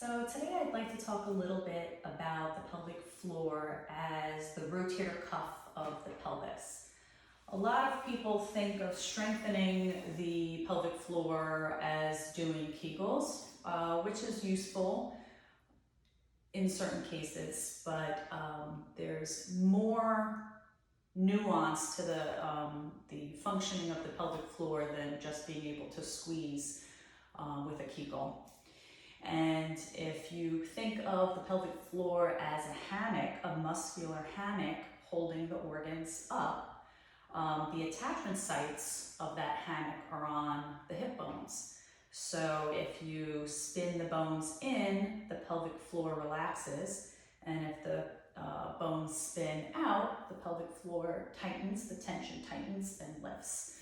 So today I'd like to talk a little bit about the pelvic floor as the rotator cuff of the pelvis. A lot of people think of strengthening the pelvic floor as doing kegels, which is useful in certain cases, but there's more nuance to the functioning of the pelvic floor than just being able to squeeze with a kegel. And if you think of the pelvic floor as a hammock, a muscular hammock holding the organs up, the attachment sites of that hammock are on the hip bones. So if you spin the bones in, the pelvic floor relaxes, and if the bones spin out, the pelvic floor tightens, the tension tightens and lifts.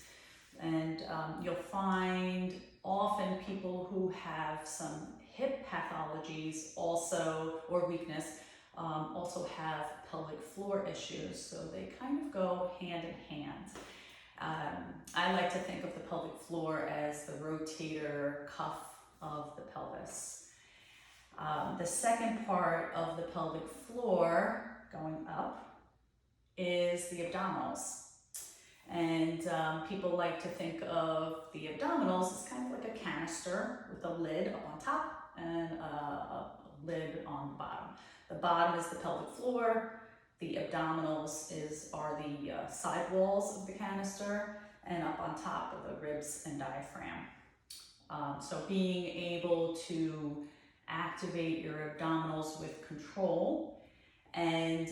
And you'll find often people who have some hip pathologies also, or weakness, also have pelvic floor issues. So they kind of go hand in hand. I like to think of the pelvic floor as the rotator cuff of the pelvis. The second part of the pelvic floor going up is the abdominals. And people like to think of the abdominals as kind of like a canister with a lid up on top and a lid on the bottom. The bottom is the pelvic floor. The abdominals are the side walls of the canister, and up on top are the ribs and diaphragm. So being able to activate your abdominals with control, and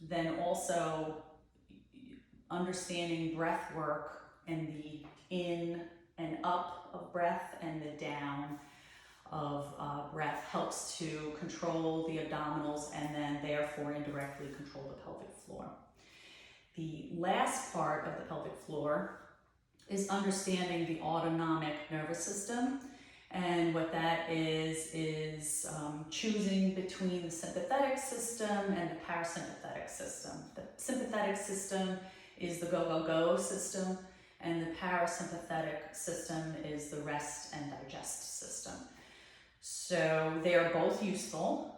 then also understanding breath work and the in and up of breath and the down of breath helps to control the abdominals and then therefore indirectly control the pelvic floor. The last part of the pelvic floor is understanding the autonomic nervous system. And what that is choosing between the sympathetic system and the parasympathetic system. The sympathetic system is the go-go-go system, and the parasympathetic system is the rest and digest system. So they are both useful,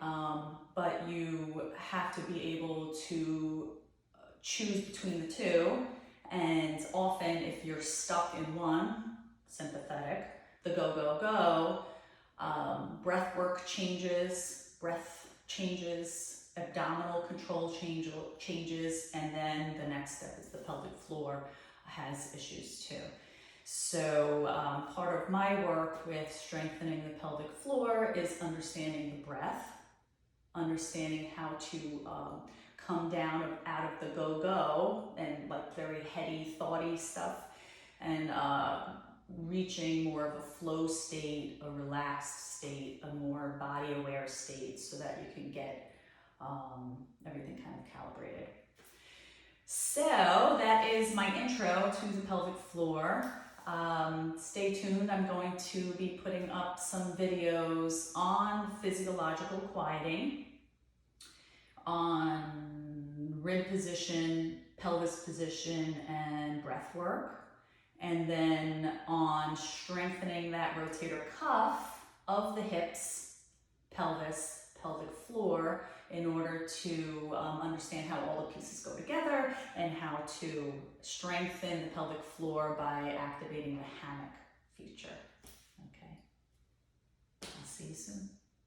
but you have to be able to choose between the two, and often if you're stuck in one, sympathetic, the go-go-go, breath work changes, abdominal control changes, and then the next step is the pelvic floor has issues too. So part of my work with strengthening the pelvic floor is understanding the breath, understanding how to come down out of the go-go and like very heady, thoughty stuff, and reaching more of a flow state, a relaxed state, a more body-aware state so that you can get everything kind of calibrated. So that is my intro to the pelvic floor. Stay tuned. I'm going to be putting up some videos on physiological quieting, on rib position, pelvis position, and breath work, and then on strengthening that rotator cuff of the hips, pelvis, pelvic floor, in order to understand how all the pieces go together and how to strengthen the pelvic floor by activating the hammock feature. Okay, I'll see you soon.